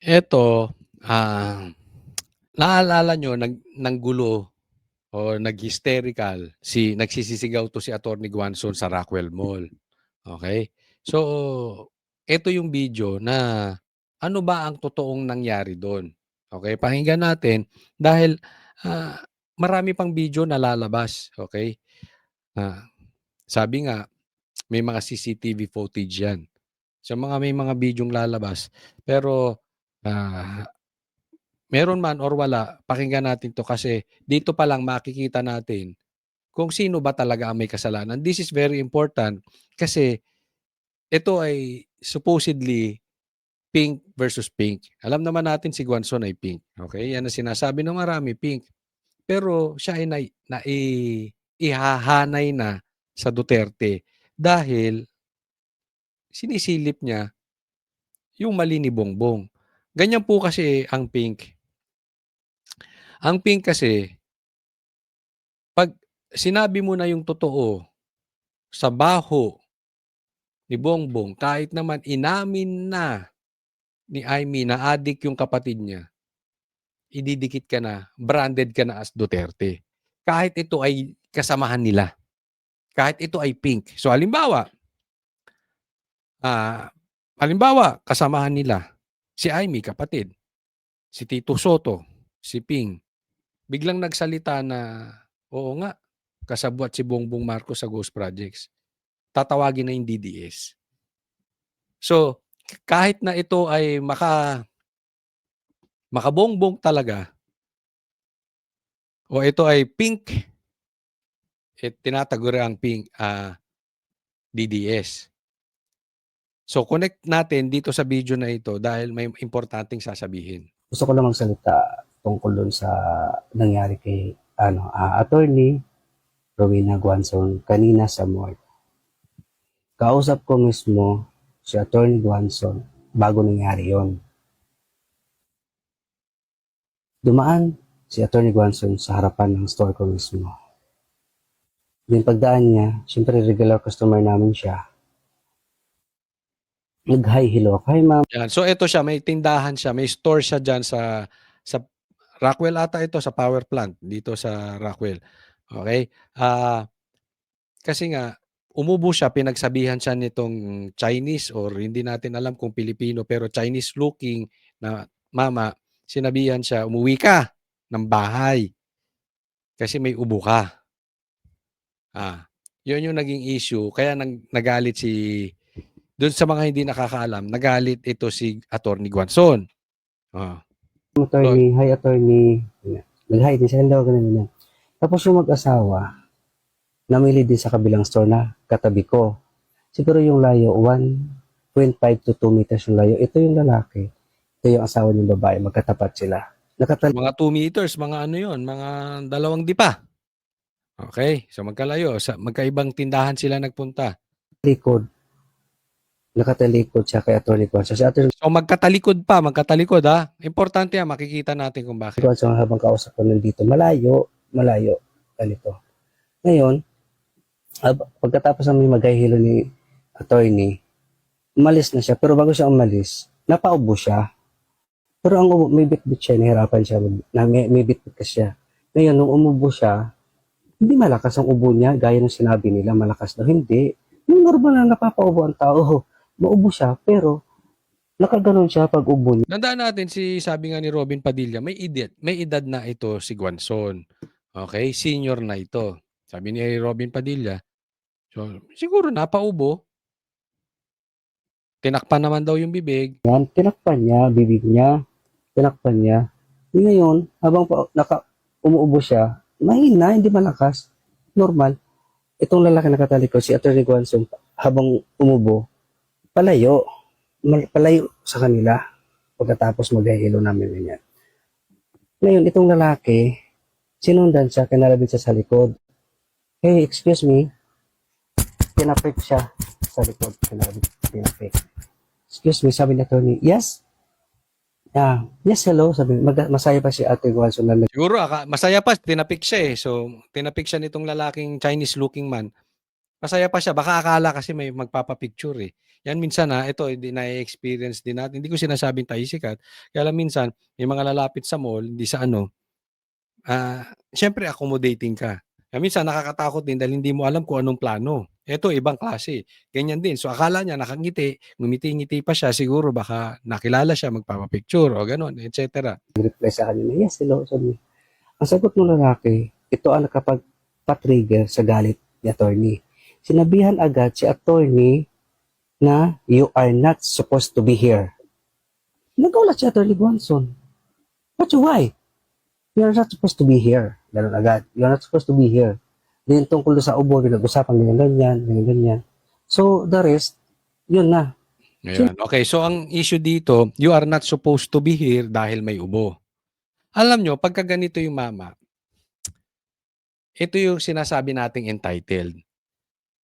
Eto, naalala niyo nanggulo o nag-hysterical nagsisisigaw 'to si Attorney Guanzon sa Rockwell Mall, okey? So, eto yung video na ano ba ang totoong nangyari dun, okey? Pakinggan natin dahil, ah, marami pang video na lalabas, okey? Ah, Sabi nga may mga CCTV footage 'yan. So, may mga videong lalabas pero, ah meron man or wala, pakinggan natin 'to kasi dito pa lang makikita natin kung sino ba talaga ang may kasalanan. This is very important kasi ito ay supposedly pink versus pink. Alam naman natin si Guanzon ay pink, okey? Yan ang sinasabi ng marami, pink. Pero siya ay ihahanay na sa Duterte dahil sinisilip niya yung mali ni Bongbong. Ganyan po kasi ang pink. Ang pink kasi 'pag sinabi mo na yung totoo sa baho ni Bongbong kahit naman inamin na ni Imee na adik yung kapatid niya, ididikit ka na, branded ka na as Duterte. Kahit ito ay kasamahan nila, kahit ito ay pink. So halimbawa kasamahan nila si Imee kapatid, si Tito Soto, si Ping, biglang nagsalita na, "Oo nga, kasabwat si Bongbong Marcos sa Ghost Projects." Tatawagin na yung DDS. So, kahit na ito ay makabongbong talaga o ito ay pink, tinataguriang pink, DDS. So, connect natin dito sa video na ito dahil may importanteng sasabihin. Gusto ko lang magsalita tungkol dun sa nangyari kay Attorney Rowena Guanzon kanina sa mall. Kausap ko mismo si Attorney Guanzon bago nangyari yon. Dumaan si Attorney Guanzon sa harapan ng store ko mismo. Yung pagdaan niya, syempre regular customer namin siya. Nag-hi, hello. Hi ma'am. Yan. So, ito siya, may tindahan siya, may store siya dyan sa Rockwell ata ito, sa power plant dito sa Rockwell. Okay? Kasi nga, umubo siya, pinagsabihan siya nitong Chinese or hindi natin alam kung Pilipino pero Chinese looking na mama, sinabihan siya, "Umuwi ka ng bahay kasi may ubo ka." 'Yun yung naging issue kaya nagalit dun sa mga hindi nakakaalam, nagalit ito si Attorney Guanzon. Ah, so Attorney, hi attorney. Nag-hi din siya, hello, ganun. Tapos yung mag-asawa, namili din sa kabilang store na katabi ko. Siguro yung layo, 1.5 to 2 meters yung layo. Ito yung lalaki. Ito yung asawa ng babae. Magkatapat sila. mga 2 meters, mga ano 'yun, mga 2 dipa. Okay, so magkalayo, magkaibang tindahan sila nagpunta. Nakatalikod. Nakatalikod siya kay Atty. Guanzon. Si Atty. So magkatalikod, importante yan, makikita natin kung bakit. Guanzon habang kausap ko nandito, malayo, malayo. Ganito. Ngayon, pagkatapos namin maghihilo ni attorney, umalis na siya. Pero bago siya umalis, napaubo siya. Pero ang ubo, may bitbit siya, nahirapan siya. May bitbit ka siya. Ngayon, nung umubo siya, hindi malakas ang ubo niya, gaya ng sinabi nila, malakas daw. Hindi. Yung normal na napapaubo ang tao, maubo siya, pero nakaganon siya pag ubo niya. Tandaan natin sabi nga ni Robin Padilla, may edad na ito si Guanzon. Okay, senior na ito. Sabi ni Robin Padilla, so siguro napaubo, tinakpan naman daw yung bibig. Yan, tinakpan niya, bibig niya, tinakpan niya. Ngayon, habang umuubo siya, mahina, hindi malakas, normal. Itong lalaki nakatalikod, si Atty. Guanzon, habang umubo, palayo, palayo sa kanila pagkatapos maghihilo namin ganyan. Ngayon, itong lalaki, sinundan siya, kinalabit siya sa likod. Hey, excuse me, pinapik siya sa likod, pinapik. Excuse me, sabi ni attorney, yes? Yes, hello, sabi, masaya pa si Atty. Guanzon na Siguro masaya pa, tinapik siya eh. So tinapik siya nitong lalaking Chinese looking man. Masaya pa siya, baka akala kasi may magpapa-picture, eh. Yan minsan, ito hindi na-e-experience din natin, hindi ko sinasabing tayo sikat, kaya lang minsan may mga lalapit sa mall, hindi sa ano, siyempre accommodating ka. Kaya minsan nakakatakot din dahil hindi mo alam kung anong plano. Eto ibang klase, ganyan din. So akala niya nakangiti, ngumiti-ngiti pa siya, siguro baka nakilala siya, magpapa-picture o gano'n, et cetera. reply sa kanya na, yes, hello, sorry. Ang sagot ng lalaki, ito ang nakapag-trigger sa galit ni attorney. Sinabihan agad si attorney na you are not supposed to be here. Nagulat si attorney Guanzon. But why? You are not supposed to be here. Ganun agad. You are not supposed to be here. Then tungkol sa ubo, pinag-usapan ganyan, ganyan. So, the rest, yun na. Ngayon, okay, so ang issue dito, you are not supposed to be here dahil may ubo. Alam nyo, pagka ganito yung mama, ito yung sinasabi nating entitled.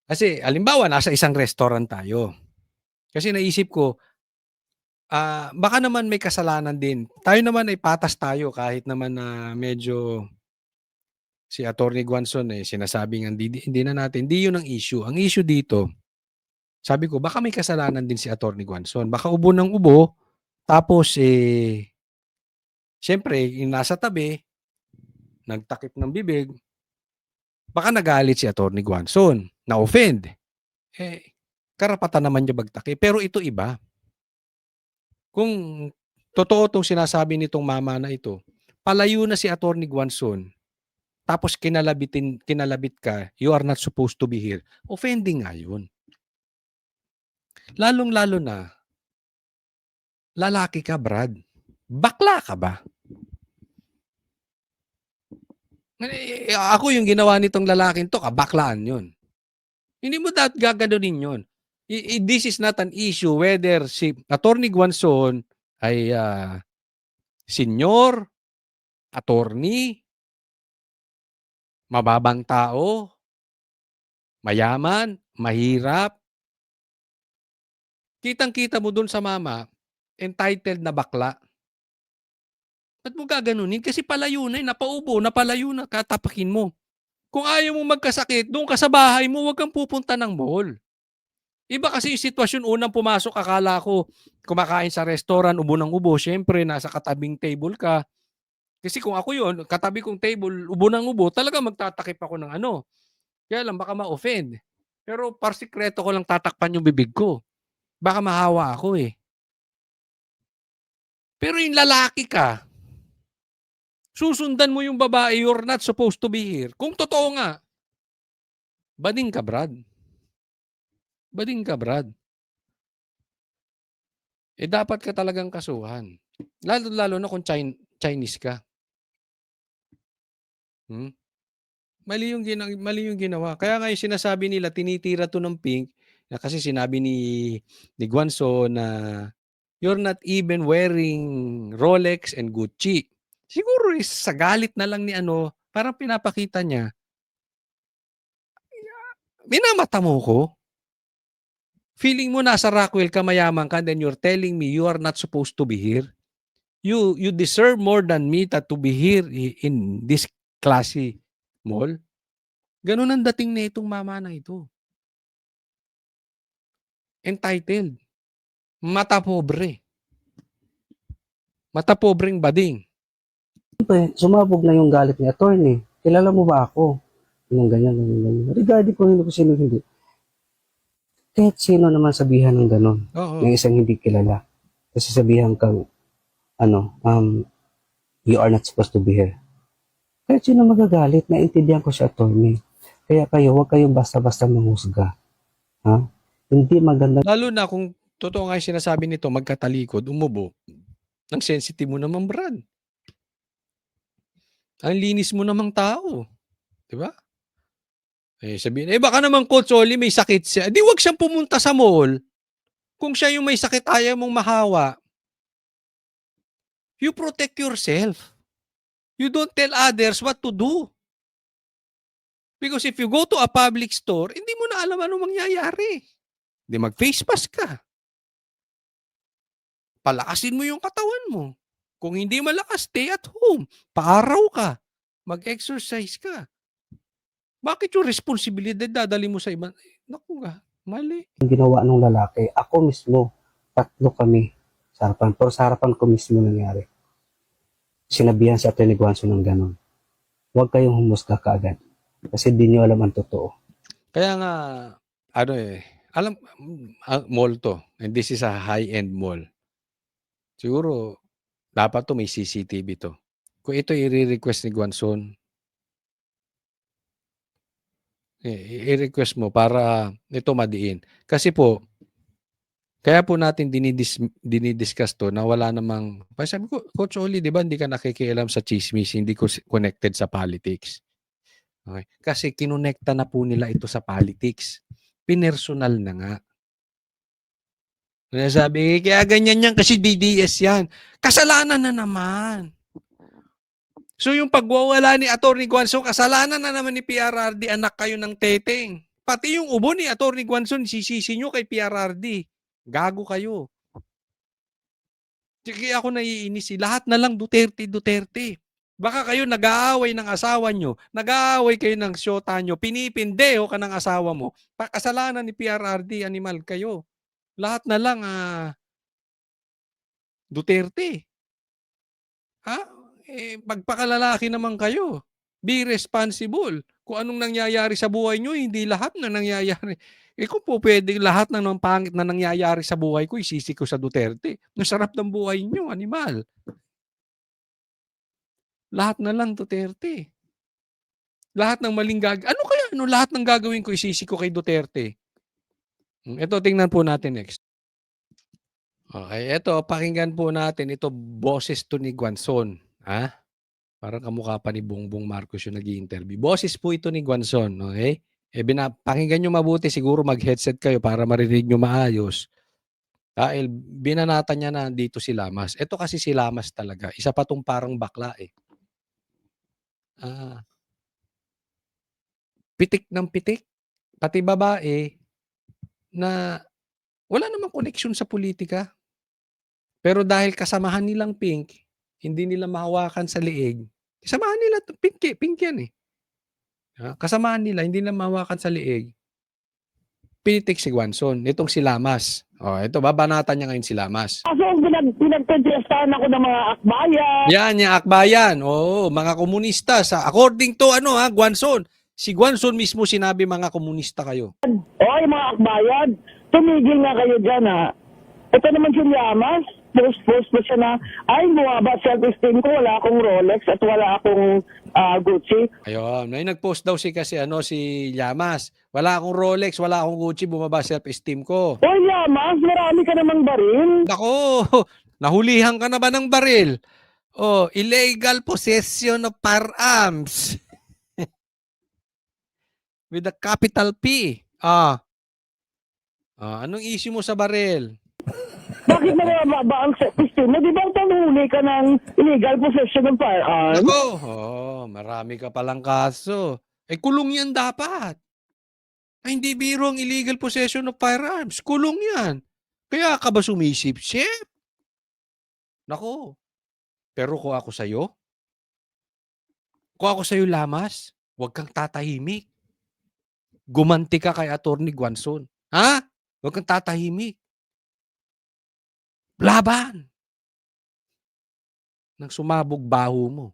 Kasi, alimbawa, nasa isang restaurant tayo. Kasi naisip ko, baka naman may kasalanan din. Tayo naman ay patas tayo kahit naman na medyo si Attorney Guanzon sinasabing hindi na natin. Hindi yun ang issue. Ang issue dito, sabi ko, baka may kasalanan din si Attorney Guanzon. Baka ubo ng ubo, tapos siyempre, yung nasa tabi, nagtakip ng bibig, baka nagalit si Attorney Guanzon, na-offend. Karapatan naman niya magtakip. Pero ito iba. Kung totoo itong sinasabi nitong mama na ito, palayo na si Attorney Guanzon, tapos kinalabit ka, you are not supposed to be here. Offending nga yun. Lalong-lalo na, lalaki ka, Brad. Bakla ka ba? Ako yung ginawa nitong lalaking to, kabaklaan yun. Hindi mo dapat gaganunin yun. This is not an issue whether si Attorney Guanzon ay senior, attorney, mababang tao, mayaman, mahirap. Kitang-kita mo dun sa mama, entitled na bakla. Ba't mo gaganunin? Kasi palayo na napaubo, napalayo na, katapakin mo. Kung ayaw mo magkasakit, doon ka sa bahay mo, huwag kang pupunta ng mall. Iba kasi yung sitwasyon, unang pumasok, akala ko, kumakain sa restaurant, ubo ng ubo, syempre, nasa katabing table ka. Kasi kung ako yun, katabi kong table, ubo ng ubo, talaga magtatakip ako ng ano. Kaya lang, baka ma-offend. Pero parsikreto ko lang tatakpan yung bibig ko. Baka mahawa ako eh. Pero yung lalaki ka, susundan mo yung babae, you're not supposed to be here. Kung totoo nga, bading ka, Brad. Bading ka, Brad. Dapat ka talagang kasuhan. Lalo na kung Chinese ka. Mali yung ginawa. Kaya nga yung sinasabi nila, tinitira to ng pink, na kasi sinabi ni Guanzon na you're not even wearing Rolex and Gucci. Siguro sa galit na lang ni parang pinapakita niya, minamata mo ko? Feeling mo nasa Rockwell ka, mayaman ka, then you're telling me you are not supposed to be here? You deserve more than me to be here in this classy mall? Ganun ang dating na itong mama na ito. Entitled. Mata pobre. Mata pobreng bading. Siyempre, sumabog na yung galit ni attorney. Kilala mo ba ako? Yung ganyan. Regarding kung hindi ko sino hindi. Kahit sino naman sabihan ng ganun. Oo. Ng isang hindi kilala. Kasi sabihan kang, you are not supposed to be here. Kahit sino magagalit, naintindihan ko si attorney. Kaya kayo, huwag kayong basta-basta manghusga. Ha? Hindi maganda. Lalo na kung totoo nga yung sinasabi nito, magkatalikod, umubo. Ang sensitive mo naman, Brad. Ang linis mo namang tao. Diba? Sabihin, baka naman Coach Oli may sakit siya. Di wag siyang pumunta sa mall. Kung siya yung may sakit, ayaw mong mahawa. You protect yourself. You don't tell others what to do. Because if you go to a public store, hindi mo na alam anong mangyayari. Di mag-face mask ka. Palakasin mo yung katawan mo. Kung hindi malakas, stay at home. Paaraw ka. Mag-exercise ka. Bakit yung responsibilidad dadalhin mo sa iba? Naku nga, mali. Ang ginawa ng lalaki, ako mismo, 3 kami sa harapan. Pero sa harapan ko mismo nangyari. Sinabihan si Atty. Guanzo ng gano'n. Huwag kayong humusga kaagad. Kasi di nyo alam ang totoo. Kaya nga, ano alam, mall to, and this is a high-end mall. Siguro, dapat to may CCTV to. Kung ito i-request ni Guanzon, i-request mo para ito madiin. Kasi po, kaya po natin dinidiscuss to na wala namang, sabi ko, Coach Oli, di ba hindi ka nakikialam sa chismis, hindi ko connected sa politics. Okay? Kasi kinonekta na po nila ito sa politics. Pinersonal na nga. Sabi, kaya ganyan yan kasi DDS yan. Kasalanan na naman. So yung pagwawala ni Atty. Guanzon, kasalanan na naman ni PRRD, anak kayo ng teteng. Pati yung ubo ni Atty. Guanzon, sisisi nyo kay PRRD. Gago kayo. Sige ako naiinis. Lahat na lang Duterte. Baka kayo nag-aaway ng asawa nyo, nag-aaway kayo ng syota nyo, pinipindeho ka ng asawa mo. Kasalanan ni PRRD, animal kayo. Lahat na lang Duterte. Ha? Magpakalalaki naman kayo. Be responsible. Kung anong nangyayari sa buhay nyo, hindi lahat na nangyayari. Kung po pwede lahat ng pangit na nangyayari sa buhay ko, isisi ko sa Duterte. Nasarap ng buhay nyo, animal. Lahat na lang Duterte. Lahat ng maling ano kaya? Lahat ng gagawin ko, isisi ko kay Duterte. Ito, tingnan po natin next. Okay, ito, pakinggan po natin. Ito, boses to ni Guanzon. Parang kamukha pa ni Bongbong Marcos yung nag-i-interview. Boses po ito ni Guanzon, okay? Pakinggan nyo mabuti, siguro mag-headset kayo para marinig nyo maayos. Dahil binanata niya na dito si Lamas. Ito kasi si Lamas talaga. Isa pa tong parang bakla eh. Pitik ng pitik. Pati babae na wala namang koneksyon sa politika. Pero dahil kasamahan nilang Pink, hindi nila mahawakan sa liig. Kasamahan nila, Pink yan eh. Kasamahan nila, hindi nila mahawakan sa liig. Pinitik si Guanzon. Itong si Lamas. Ito, babanatan niya ngayon si Lamas. Kasi pinagkontestahan ako ng mga akbayan. Yan, yung akbayan. Oo, mga komunista. According to Guanzon. Si Guanzon mismo sinabi mga komunista kayo. Oy, mga akbayan, tumigil nga kayo dyan ha. Ito naman si Llamas, post na siya na, ay, bumaba self-esteem ko, wala akong Rolex at wala akong Gucci. Ayun, may nag-post daw si Llamas. Wala akong Rolex, wala akong Gucci, bumaba self-esteem ko. Oy, Llamas, marami ka namang baril. Nako, nahulihan ka na ba ng baril? Illegal possession of firearms. With a capital P. Anong issue mo sa baril? Bakit mababa ang self-esteem mo? Di ba tanghuli ka ng illegal possession of firearms? Nako, marami ka palang kaso. Kulong yan dapat. Hindi biro ang illegal possession of firearms. Kulong yan. Kaya ka ba sumisip-sip? Nako. Pero kung ako sa'yo, Lamas, huwag kang tatahimik. Gumanti ka kay Atty. Guanzon. Huwag kang tatahimik. Laban! Nang sumabog baho mo.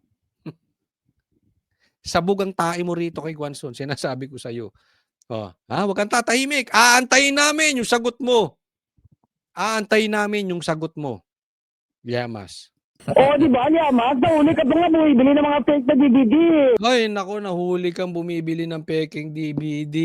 Sabog ang tae mo rito kay Guanzon. Sinasabi ko sa'yo. Huwag kang tatahimik. Aantayin namin yung sagot mo. Llamas. Di ba, Llamas, nahuli ka ba nga bumibili ng mga fake na DVD? Ay, nako, nahuli kang bumibili ng peking DVD.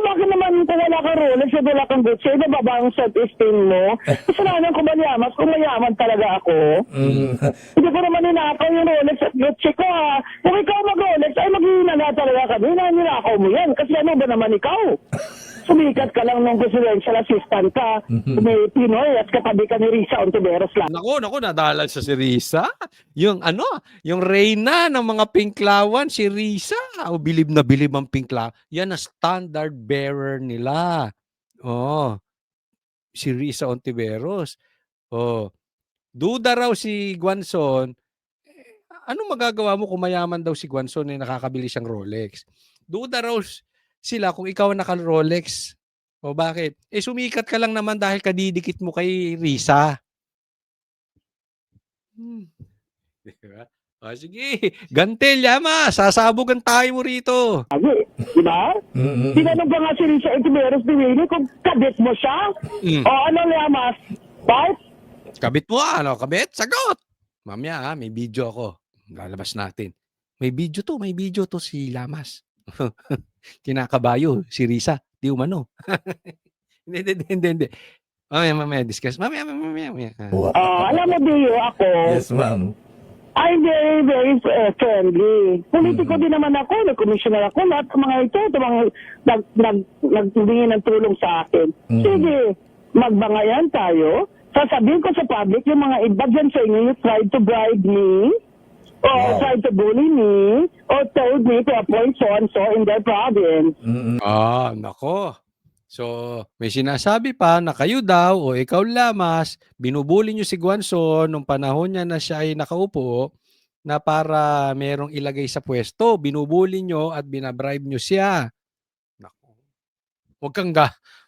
Bakit naman kung wala kang Rolex at wala kang Gucci, bababa ang self-esteem mo? Kasalanan ko ba, Llamas, kung mayaman talaga ako? Hindi ko naman ninakaw yung Rolex at Gucci ko ha. Kung ikaw mag-Rolex, ay maghihina talaga ka. Ninakaw mo yan. Kasi ano ba naman ikaw? Sumikat ka lang ng presidential assistant ka. May Pinoy at katabi ka ni Risa Ontiveros lang. Nako, nadala sa si Risa. Yung reyna ng mga pinklawan, si Risa. Bilib na bilib ang pinklawan. Yan ang standard bearer nila. Si Risa Ontiveros. Duda raw si Guanzon. Anong magagawa mo kung mayaman daw si Guanzon na nakakabili siyang Rolex? Duda raw sila kung ikaw ang naka-Rolex. O bakit? Eh sumikat ka lang naman dahil kadidikit mo kay Risa. Di ba? O sige, gantel, Llamas, sasabugan tayo mo rito. Sabi, di ba? Tinanong pa nga si Risa Etiveros ni Willie kung kabit mo siya. O ano, Llamas? Right? Kabit mo, ano? Kabit? Sagot! Mamaya, may video ako. Lalabas natin. May video to si Llamas. Kinakabayo, si Risa. Di umano. Hindi. Mamaya, discuss. Mamaya. Alam mo, Dio, ako, Yes, ma'am. I'm very, very friendly. Politiko din naman ako, nag-commissioner ako, lahat ng mga ito mga nagtubingin ng tulong sa akin. Sige, magbangayan tayo. Sasabihin ko sa public, yung mga iba dyan sa inyo, you tried to bribe me, or tried to bully me, or told me to appoint so-and-so in their province. Nako. So, may sinasabi pa na kayo daw o ikaw, Llamas, binubuli nyo si Guanzon nung panahon niya na siya ay nakaupo na para merong ilagay sa pwesto. Binubuli nyo at binabribe nyo siya. Nako.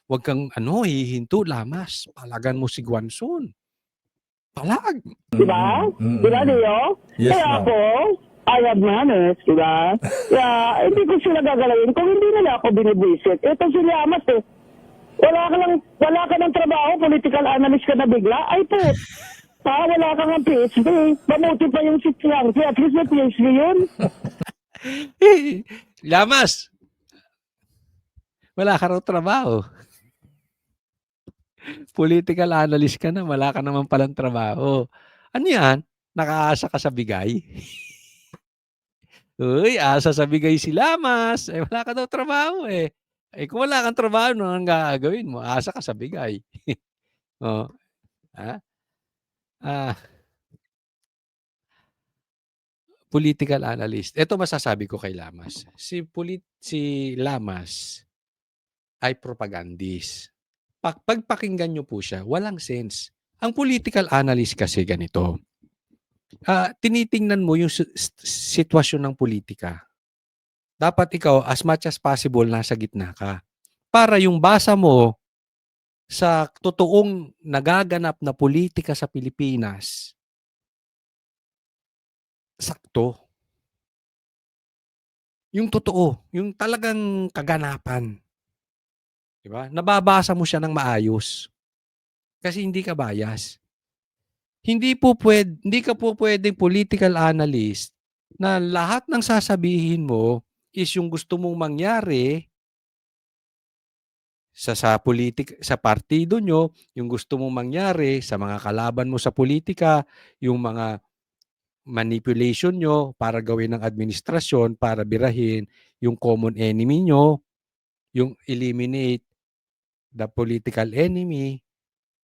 Wag kang hihinto, Llamas. Palagan mo si Guanzon. Palag. Di ba? Di ba, Dio? Yes, Kaya ma'am. ako, I have manners, di ba? Kaya hindi ko sila gagalawin kung hindi nila ako binibwisit. Ito si Llamas eh. Wala ka ng trabaho, political analyst ka na bigla. Ay po, wala ka ng PhD. Mamuti pa yung si Chiangsi, at least may PhD yun. Llamas. Wala ka raw trabaho. Political analyst ka na, wala ka naman palang trabaho. Ano yan? Nakaasa ka sa bigay? Uy, asa sa bigay si Llamas. Eh, wala ka daw trabaho eh. Eh, kung wala kang trabaho, ano ang gagawin mo? Asa ka sa bigay. Oh. Political analyst. Ito masasabi ko kay Llamas. Si Llamas ay propagandist. Pagpakinggan nyo po siya, walang sense. Ang political analyst kasi ganito. Tinitingnan mo yung sitwasyon ng politika. Dapat ikaw, as much as possible, nasa gitna ka. Para yung basa mo sa totoong nagaganap na politika sa Pilipinas, sakto. Yung totoo, yung talagang kaganapan. Diba? Nababasa mo siya ng maayos. Kasi hindi ka bias. Hindi ka po pwedeng political analyst na lahat ng sasabihin mo is yung gusto mong mangyari sa partido nyo, yung gusto mong mangyari sa mga kalaban mo sa politika, yung mga manipulation nyo para gawin ng administrasyon, para birahin yung common enemy nyo, yung eliminate the political enemy.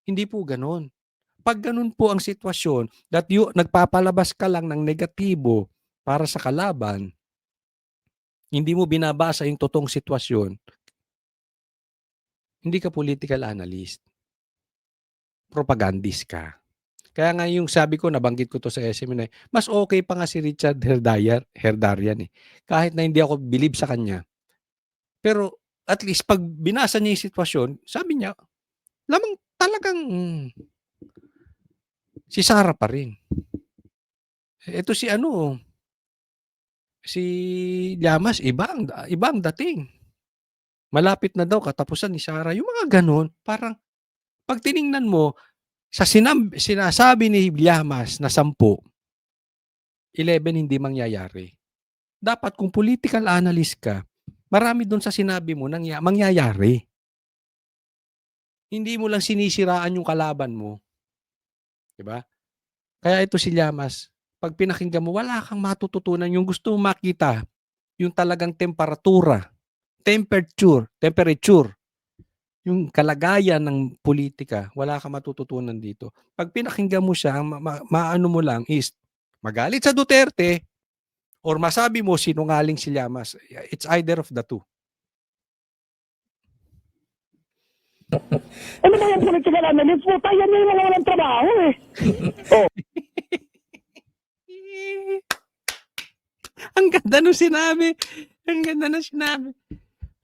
Hindi po ganun. Pag ganun po ang sitwasyon, that nagpapalabas ka lang ng negatibo para sa kalaban, hindi mo binabasa yung totoong sitwasyon, hindi ka political analyst. Propagandist ka. Kaya nga yung sabi ko, nabanggit ko to sa SMN, mas okay pa nga si Richard Herdarian eh. Kahit na hindi ako believe sa kanya. Pero at least pag binasa niya yung sitwasyon, sabi niya, lamang talagang si Sara pa rin. Ito si Llamas, ibang dating. Malapit na daw katapusan ni Sara. Yung mga ganun, parang pag tiningnan mo, sa sinasabi ni Llamas na 10, 11 hindi mangyayari. Dapat kung political analyst ka, marami doon sa sinabi mo mangyayari. Hindi mo lang sinisiraan yung kalaban mo. Diba? Kaya ito si Llamas, pag pinakinggan mo, wala kang matututunan. Yung gusto mo makita, yung talagang temperature, yung kalagayan ng politika, wala kang matututunan dito. Pag pinakinggan mo siya, maano mo lang is magalit sa Duterte or masabi mo sinungaling si Llamas. It's either of the two. Ano ba yung political analyst mo? Yan yung mga walang trabaho eh. Ang ganda nung sinabi. Ang ganda nung sinabi.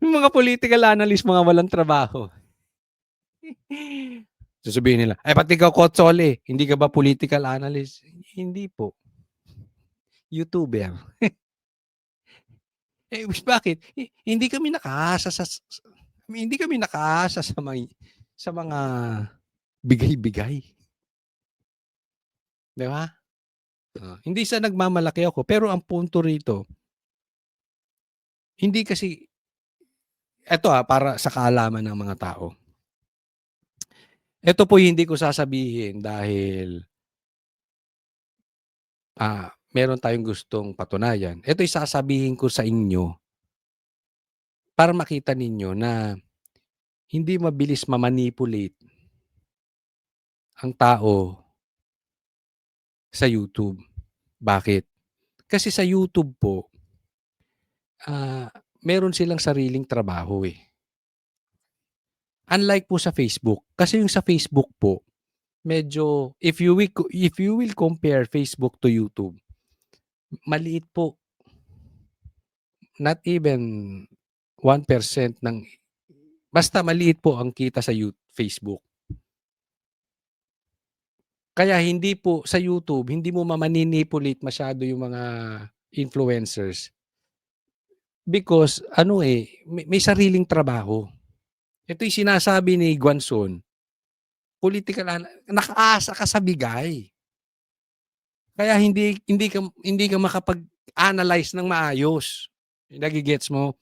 Yung mga political analyst, mga walang trabaho. Sasabihin nila, ay, pati ikaw, Kotsole, hindi ka ba political analyst? Hindi po. YouTuber. Eh, bakit? Hindi kami nakaasa hindi kami nakaasa sa mga bigay-bigay. 'Di ba? Hindi sa nagmamalaki ako, pero ang punto rito, hindi kasi eto, para sa kaalaman ng mga tao. Eto po hindi ko sasabihin dahil meron tayong gustong patunayan. Ito'y sasabihin ko sa inyo para makita ninyo na hindi mabilis ma-manipulate ang tao sa YouTube. Bakit? Kasi sa YouTube po, meron silang sariling trabaho eh. Unlike po sa Facebook. Kasi yung sa Facebook po, medyo, if you will compare Facebook to YouTube, maliit po. Not even 1% basta maliit po ang kita sa Facebook. Kaya hindi po sa YouTube, hindi mo ma-manipulate masyado yung mga influencers. Because, may sariling trabaho. Ito yung sinasabi ni Guanzon, nakaasa ka sa bigay. Kaya hindi ka makapag-analyze ng maayos. Nagigets mo?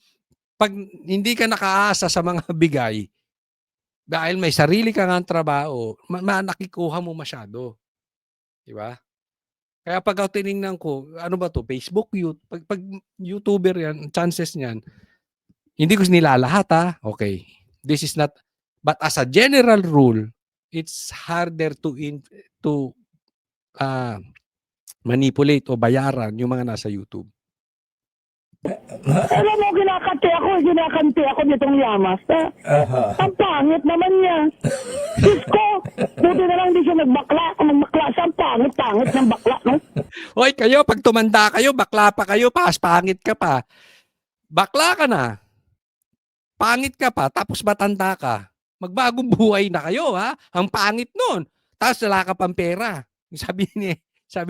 Pag hindi ka nakaasa sa mga bigay, dahil may sarili ka ngang trabaho, nakikuha mo masyado. Di ba? Kaya pag tinignan ko, ano ba to? Facebook, pag YouTuber yan, chances niyan, hindi ko nilalahat Okay. This is not, but as a general rule, it's harder to manipulate o bayaran yung mga nasa YouTube. Alam mo, ginakanti ako nitong Llamas. Ang pangit naman niya. Diyos ko, buti na lang hindi siya nagbakla. Kung nagbakla siya, ang pangit ng bakla, no? Hoy, kayo, pag tumanda kayo, bakla pa kayo, pangit ka pa. Bakla ka na. Pangit ka pa, tapos matanda ka. Magbagong buhay na kayo, ha? Ang pangit nun. Tapos wala ka pang pera. Sabi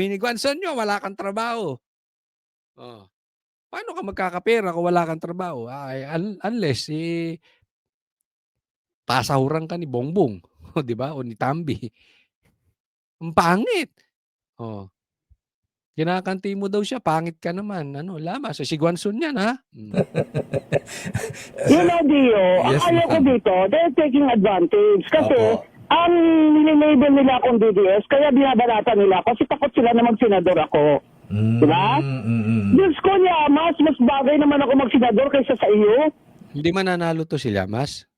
ni Guanzon nyo, wala kang trabaho. Oh. Paano ka magkakapera kung wala kang trabaho? Unless, pasahuran ka ni Bongbong. Di ba? O ni Tambi. Ang pangit. Oh. Kinakanti mo daw siya, pangit ka naman. Lamas. Si Guanzon yan, ha? You know, Dio, ang Yes, ayaw ko ma'am. dito, they're taking advantage. Kasi, Opo. ang nililabel nila akong DDS, kaya binabalata nila ako, kasi takot sila na magsenador ako. Diba? Diyos ko niya, mas bagay naman ako magsenador kaysa sa iyo. Hindi mananalo to sila, mas.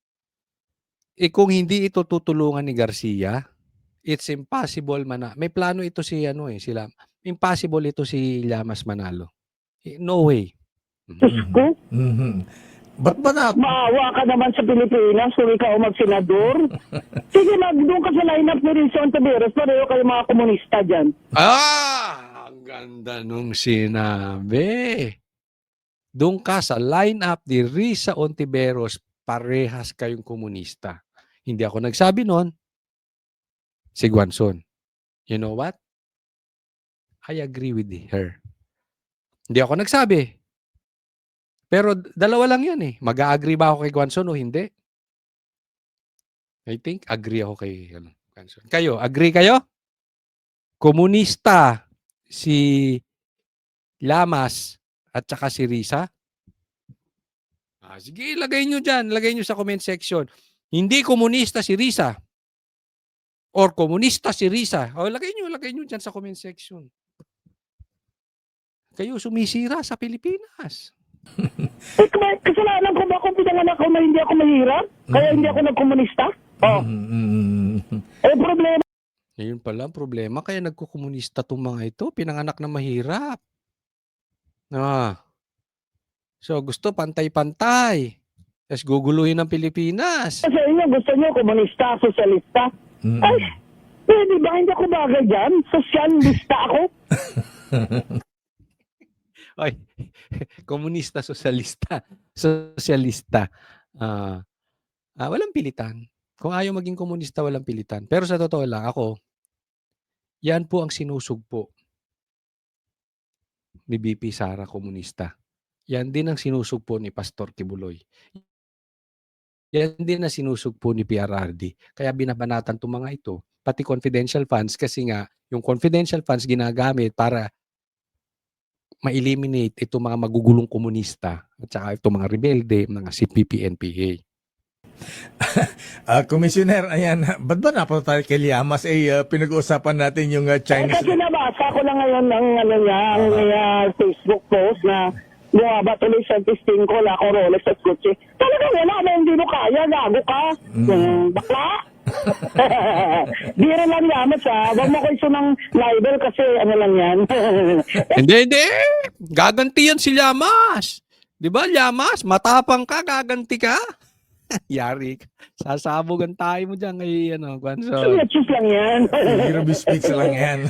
Kung hindi ito tutulungan ni Garcia, it's impossible may plano ito sila. Impossible ito si Llamas manalo. No way. Diyos ko, Ba't ba na? maawa ka naman sa Pilipinas kung ikaw magsenador. Sige, doon ka sa lineup ni Rizon Taveras, pareho kayo mga komunista dyan. Ang ganda nung sinabi. Doon ka sa lineup ni Risa Ontiveros, parehas kayong komunista. Hindi ako nagsabi nun. Si Guanzon. You know what? I agree with her. Hindi ako nagsabi. Pero dalawa lang yan eh. Mag-a-agree ba ako kay Guanzon o hindi? I think agree ako kay Guanzon. Kayo, agree kayo? Komunista si Llamas at saka si Risa? Sige, lagay nyo dyan. Lagay nyo sa comment section. Hindi komunista si Risa. Or komunista si Risa. O, lagay nyo dyan sa comment section. Kayo sumisira sa Pilipinas. Kasalanan ko ba kung pinanganak ko na hindi ako mahirap? Kaya hindi ako nagkomunista? Problema. Yun pala ang problema. Kaya nagkukomunista itong mga ito. Pinanganak na mahirap. So, gusto pantay-pantay. Tapos guguluhin ng Pilipinas. Sa inyo, gusto nyo komunista, sosyalista? Ay, pwede ba? Hindi ako bagay dyan. Sosyalista ako. Ay, komunista, sosyalista. Sosyalista. Ah, walang pilitan. Kung ayaw maging komunista, walang pilitan. Pero sa totoo lang, ako, yan po ang sinusugpo ni BP Sara komunista. Yan din ang sinusugpo ni Pastor Kibuloy. Yan din ang sinusugpo ni PRRD. Kaya binabanatan itong mga ito, pati confidential funds, kasi nga, yung confidential funds ginagamit para ma-eliminate itong mga magugulong komunista at saka itong mga rebelde, mga CPP, NPA. Commissioner, ayan, ba't ba napunta tayo kay Llamas? Pinag-uusapan natin yung Chinese... Kasi nabasa ko lang ngayon ng ano niya, ang Facebook post na bumaba tuloy sa testing ko, lako Rolex at Gucci. Talaga wala na, hindi mo kaya, gago ka. Bakla. Biro lang yaman sa, wag mo ko iso ng libel kasi ano lang yan. Hindi. Gaganti yan si Llamas. Di ba, Llamas? Matapang ka, gaganti ka. Yari ka. Sasabogan tayo mo dyan kay, Guanzon. Let's lang yan. Hero speaks lang yan.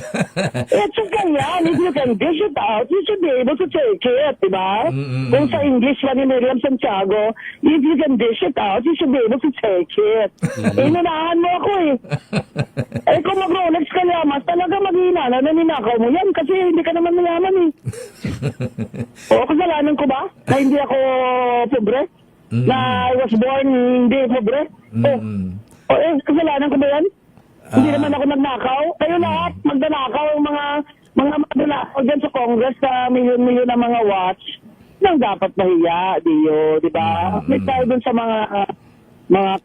Let's lang yan. If you can dish it out, you should be able to take it, di ba? Kung sa English pa ni Miriam Santiago, if you can dish it out, you should be able to take it. Inunahan mo ako eh. Kung mag-Rolex ka Llamas, talaga maghina na ninakaw mo yan kasi hindi ka naman mayaman eh. O, kasalanan ko ba? Na hindi ako pobre? Na I was born hindi pobre? Kasalanan ko ba yan? Hindi naman ako nagnakaw. Kayo lahat, magdanakaw ang mga magdanakaw dyan sa Congress sa milyon-milyon na mga watch nang dapat mahiya, Dio, di ba? May tayo dun sa mga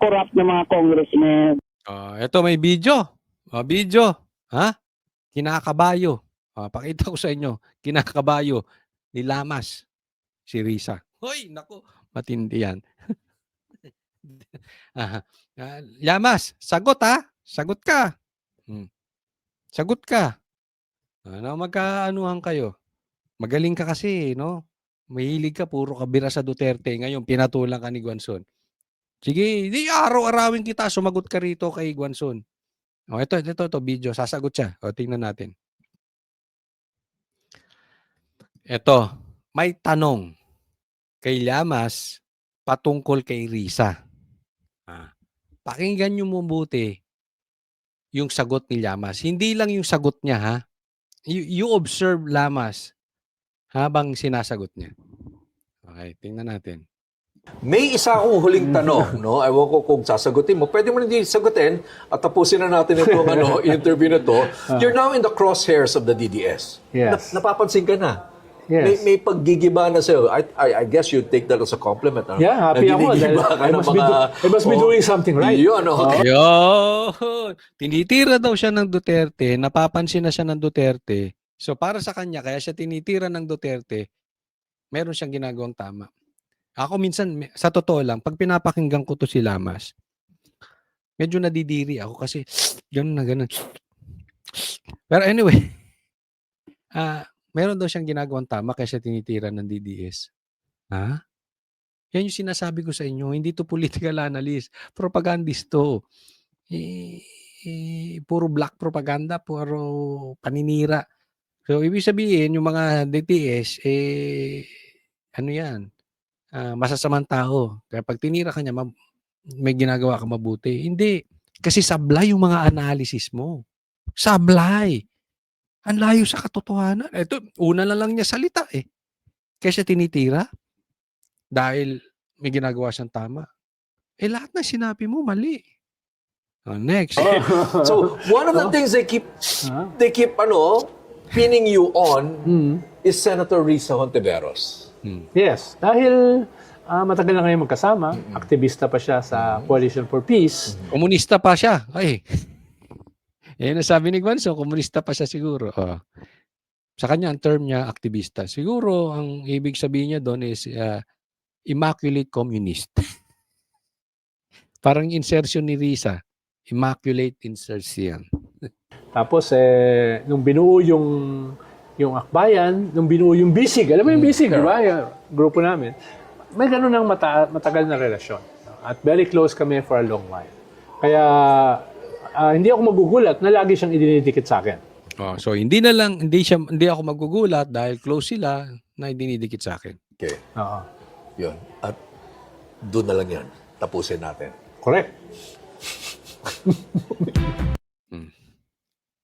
corrupt na mga congressmen. Ito may video. Video. Ha? Kinakabayo. Pakita ko sa inyo. Kinakabayo ni Llamas. Si Risa. Hoy, naku. Matindi yan. Llamas, sagot ha? Sagot ka. Sagot ka. Magkaanuhan kayo. Magaling ka kasi, no? Mahilig ka, puro kabira sa Duterte. Ngayon, pinatulang ka ni Guanzon. Sige, di araw-arawin kita. Sumagot ka rito kay Guanzon. Ito, video. Sasagot siya. Tingnan natin. Ito, may tanong kay Llamas patungkol kay Risa. Pakinggan nyo mabuti yung sagot ni Llamas. Hindi lang yung sagot niya, ha? You observe Llamas habang sinasagot niya. Okay, tingnan natin. May isa akong huling tanong, no? Ewan ko kung sasagutin mo. Pwede mo hindi sagutin at tapusin na natin itong interview na to. You're now in the crosshairs of the DDS. Yes. Napapansin ka na. Yes. May paggigiba na sa'yo. I guess you take that as a compliment. Ano? Yeah, happy ako. Naggigiba ka I ng must be doing something right. Yun, okay. Yun! Tinitira daw siya ng Duterte. Napapansin na siya ng Duterte. So para sa kanya, kaya siya tinitira ng Duterte, meron siyang ginagawang tama. Ako minsan, sa totoo lang, pag pinapakinggan ko to si Llamas, medyo nadidiri ako kasi gano'n na gano'n. Pero anyway, meron daw siyang ginagawang tama kaya siya tinitira ng DDS. Ha? Yan yung sinasabi ko sa inyo. Hindi to political analyst. Propagandist to. Puro black propaganda, puro paninira. So, ibig sabihin, yung mga DTS, ano yan? Masasamang tao. Kaya pag tinira ka niya, may ginagawa ka mabuti. Hindi. Kasi sablay yung mga analysis mo. Sablay. Ang layo sa katotohanan. Ito, una na lang niya salita eh. Kaya siya tinitira. Dahil may ginagawa siyang tama. Lahat na sinabi mo, mali. Next. So, one of the things they keep pinning you on is Senator Risa Hontiveros. Yes. Dahil matagal na kayo magkasama, aktivista pa siya sa Coalition for Peace. Komunista pa siya. Ay. Yan ang sabi ni Guanzon, komunista pa siya siguro. Sa kanya, ang term niya, aktivista. Siguro, ang ibig sabihin niya doon is immaculate communist. Parang insertion ni Risa. Immaculate insertion. Tapos, nung binuo yung Akbayan, nung binuo yung BISIG, alam mo yung BISIG, di ba? Yung grupo namin. May ganun ng matagal na relasyon. At very close kami for a long while. Kaya, hindi ako magugulat na lagi siyang idinidikit sa akin. So hindi ako magugulat dahil close sila na dinidikit sa akin. Okay. Oo. Yun. At doon na lang yan. Tapusin natin. Correct.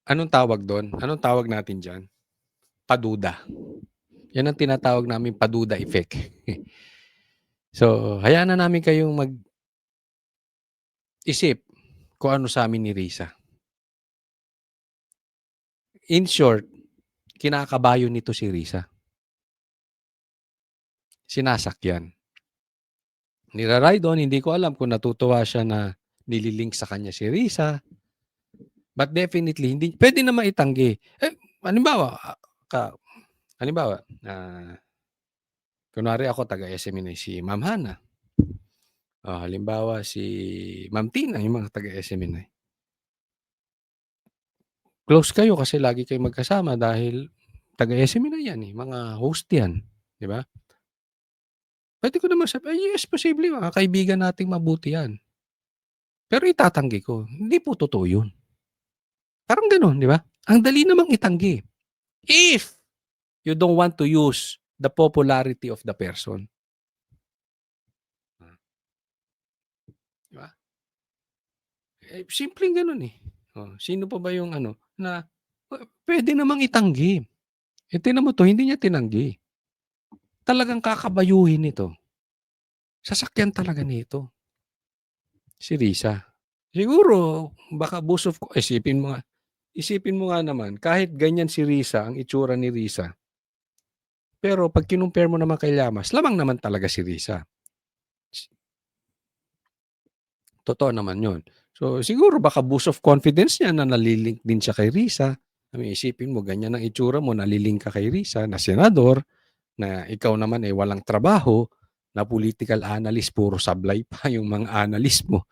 Anong tawag doon? Anong tawag natin dyan? Paduda. Yan ang tinatawag namin paduda effect. So, hayaan na namin kayong mag-isip kung ano sa amin ni Risa. In short, kinakabayo nito si Risa. Sinasakyan. Nira-ride on, hindi ko alam kung natutuwa siya na nililink sa kanya si Risa. But definitely, hindi, pwede na maitanggi. Halimbawa, kunwari ako taga-SMNA si Ma'am Hana. Halimbawa si Ma'am Tina, yung mga taga-SMNA. Close kayo kasi lagi kayo magkasama dahil taga-SMNA yan eh, mga host yan. Di ba? Pwede ko naman sabi, yes, posible, mga kaibigan nating mabuti yan. Pero itatanggi ko, hindi po totoo yun. Parang ganun, di ba? Ang dali namang itanggi. If you don't want to use the popularity of the person. Di ba? Simpleng ganun eh. Sino pa ba yung na pwede namang itanggi. Tingnan mo to, hindi niya tinanggi. Talagang kakabayuhin ito. Sasakyan talaga nito. Si Risa. Siguro, baka isipin mo nga naman, kahit ganyan si Risa, ang itsura ni Risa, pero pag kinumpare mo naman kay Llamas, lamang naman talaga si Risa. Totoo naman yun. So, siguro baka boost of confidence niya na nalilink din siya kay Risa. Isipin mo, ganyan ang itsura mo, nalilink ka kay Risa, na senador, na ikaw naman ay walang trabaho, na political analyst, puro sablay pa yung mga analyst mo.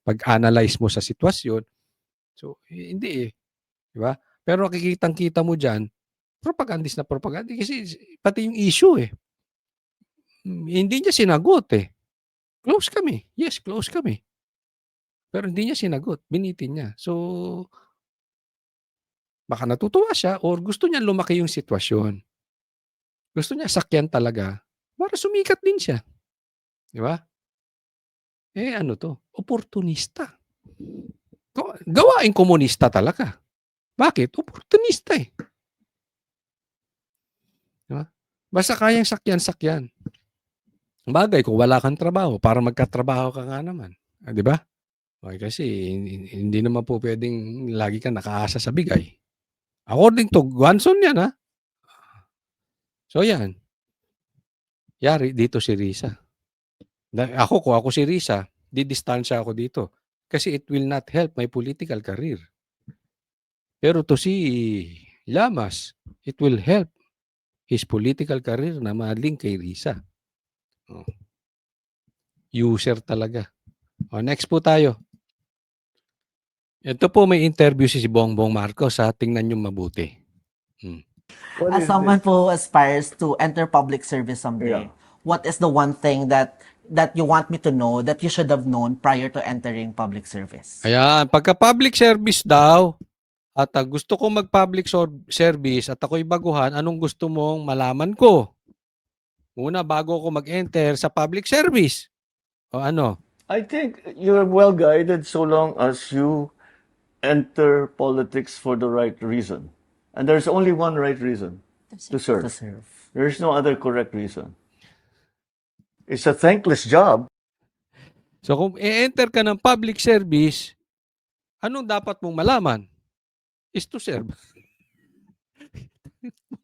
Pag-analyze mo sa sitwasyon. So, hindi eh. Diba? Pero kikitang-kita mo dyan, propagandist na propaganda. Kasi pati yung issue eh. Hindi niya sinagot eh. Close kami. Yes, close kami. Pero hindi niya sinagot. Binitin niya. So, baka natutuwa siya or gusto niya lumaki yung sitwasyon. Gusto niya sakyan talaga para sumikat din siya. Di ba? Ano to? Oportunista. Gawaing komunista talaga. Bakit? Oportunista eh. Di ba? Basta kayang sakyan-sakyan. Bagay, kung wala kang trabaho, para magkatrabaho ka nga naman. Di ba? Okay, kasi hindi naman po pwedeng lagi kang nakaasa sa bigay. According to Guanson yan, ha? So, yan. Yari, dito si Risa. Kung ako si Risa, didistansya ako dito. Kasi it will not help my political career. Pero to si Llamas, it will help his political career na ma-link kay Risa. User talaga. Next po tayo. Ito po may interview si Bongbong Marcos. Tingnan nyo mabuti. As someone who aspires to enter public service someday, what is the one thing that you want me to know that you should have known prior to entering public service? Ayan, pagka public service daw, at gusto ko mag-public service at ako'y baguhan, anong gusto mong malaman ko? Una, bago ako mag-enter sa public service. O ano? I think you're well guided so long as you enter politics for the right reason. And there's only one right reason to serve. To serve. There's no other correct reason. It's a thankless job. So kung i-enter ka ng public service, anong dapat mong malaman? Is to serve.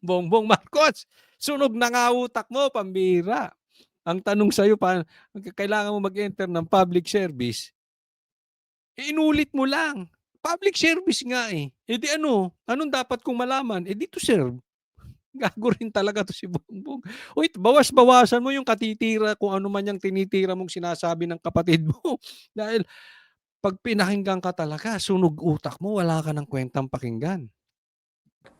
Bongbong Marcos, sunog na nga utak mo, pambira. Ang tanong sa'yo, kailangan mo mag-enter ng public service, inulit mo lang. Public service nga eh. Di anong dapat kong malaman? Di to serve. Gago rin talaga to si Bongbong. Uy, bawas-bawasan mo yung katitira kung ano man yung tinitira mong sinasabi ng kapatid mo. Dahil pag pinakinggan ka talaga, sunog utak mo, wala ka ng kwentang pakinggan.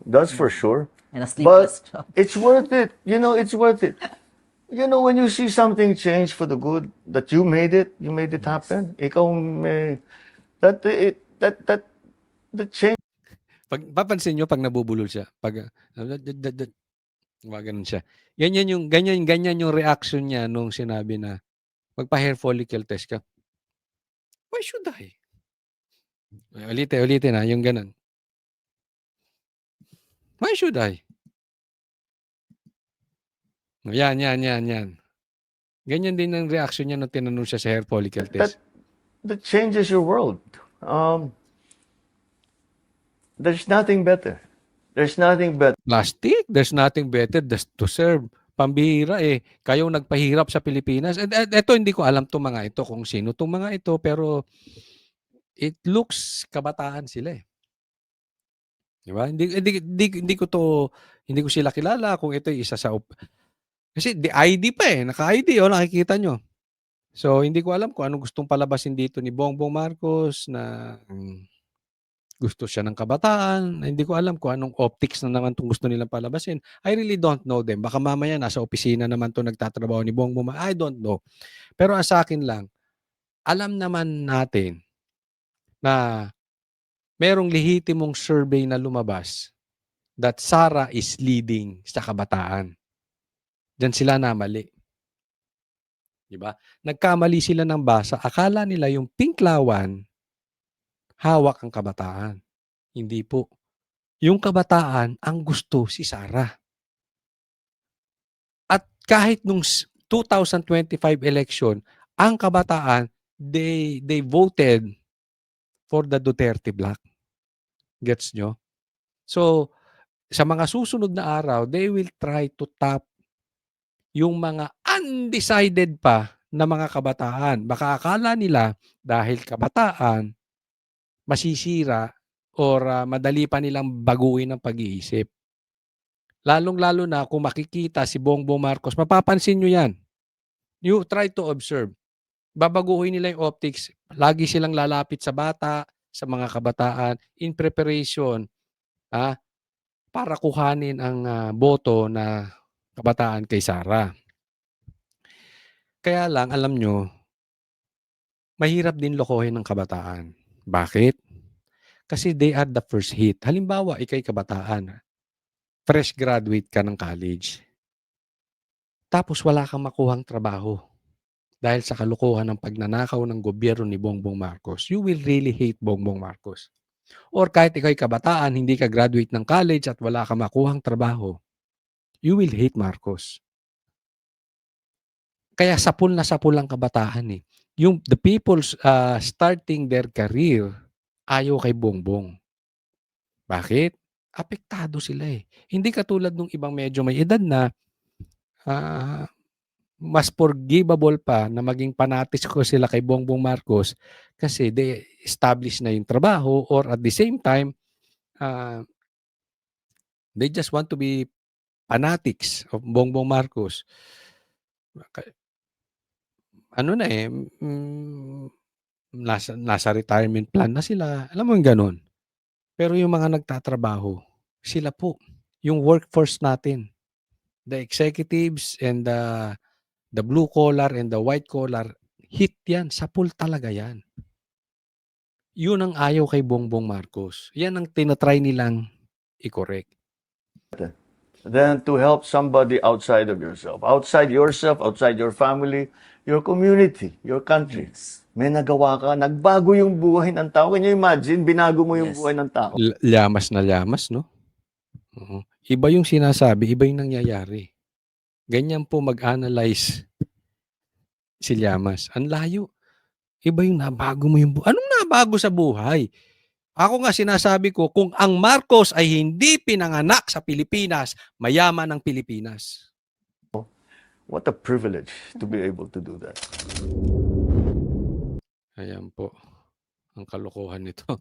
That's for sure. And a sleepless job. It's worth it. It's worth it. When you see something change for the good, that you made it happen. Ikaw may, that change. Papansin nyo pag nabubulol siya, Gumaganon siya. Ganyan yung reaction niya nung sinabi na, "Magpa-hair follicle test ka." Why should I? Ulitin, yung gano'n. Why should I? Yan. Ganyan din ang reaction niya nung tinanong siya sa hair follicle test. That changes your world. There's nothing better. There's nothing better. Plastic, there's nothing better than to serve. Pambihira eh. Kayong nagpahirap sa Pilipinas. And eto, hindi ko alam tong mga ito kung sino tong mga ito, pero it looks kabataan sila eh. Di ba? Hindi ko sila kilala kung ito isa sa kasi the ID pa eh, naka-ID nakikita nyo. So hindi ko alam kung anong gustong palabasin dito ni Bongbong Marcos na gusto siya ng kabataan. Hindi ko alam kung anong optics na naman itong gusto nilang palabasin. I really don't know them. Baka mamaya nasa opisina naman to nagtatrabaho ni Bongbong. I don't know. Pero sa akin lang, alam naman natin na merong lehitimong survey na lumabas that Sara is leading sa kabataan. Diyan sila namali. Diba? Nagkamali sila ng basa. Akala nila yung Pinklawan, hawak ang kabataan. Hindi po. Yung kabataan, ang gusto si Sara. At kahit nung 2025 election, ang kabataan, they voted for the Duterte Black. Gets nyo? So, sa mga susunod na araw, they will try to tap yung mga undecided pa na mga kabataan. Baka akala nila dahil kabataan, masisira or madali pa nilang baguhin ang pag-iisip. Lalong-lalo na kung makikita si Bongbong Marcos, mapapansin nyo yan. You try to observe. Babaguhin nila yung optics. Lagi silang lalapit sa bata, sa mga kabataan, in preparation para kuhanin ang boto na kabataan kay Sara. Kaya lang, alam nyo, mahirap din lokohin ng kabataan. Bakit? Kasi they are the first hit. Halimbawa, ikay kabataan. Fresh graduate ka ng college. Tapos wala kang makuhang trabaho. Dahil sa kalukuhan ng pagnanakaw ng gobyerno ni Bongbong Marcos, you will really hate Bongbong Marcos. Or kahit ikay kabataan, hindi ka graduate ng college at wala kang makuhang trabaho, you will hate Marcos. Kaya sapul na sapul ang kabataan eh. The people starting their career, ayaw kay Bongbong. Bakit? Apektado sila eh. Hindi katulad ng ibang medyo may edad na mas forgivable pa na maging panatis ko sila kay Bongbong Marcos kasi they establish na yung trabaho or at the same time, they just want to be fanatics of Bongbong Marcos. Ano na eh, nasa retirement plan na sila. Alam mo yung ganun. Pero yung mga nagtatrabaho, sila po, yung workforce natin, the executives and the blue collar and the white collar, hit yan, sapul talaga yan. Yun ang ayaw kay Bongbong Marcos. Yan ang tinatry nilang i-correct. Than to help somebody outside of yourself, outside your family, your community, your country. May nagawa ka, nagbago yung buhay ng tao. Can you imagine, binago mo yung buhay ng tao? Llamas na llamas, no? Iba yung sinasabi, iba yung nangyayari. Ganyan po mag-analyze si Llamas. Ang layo. Iba yung nabago mo yung buhay. Anong nabago sa buhay? Ako nga sinasabi ko, kung ang Marcos ay hindi pinanganak sa Pilipinas, mayaman ang Pilipinas. What a privilege to be able to do that. Ayan po ang kalokohan nito.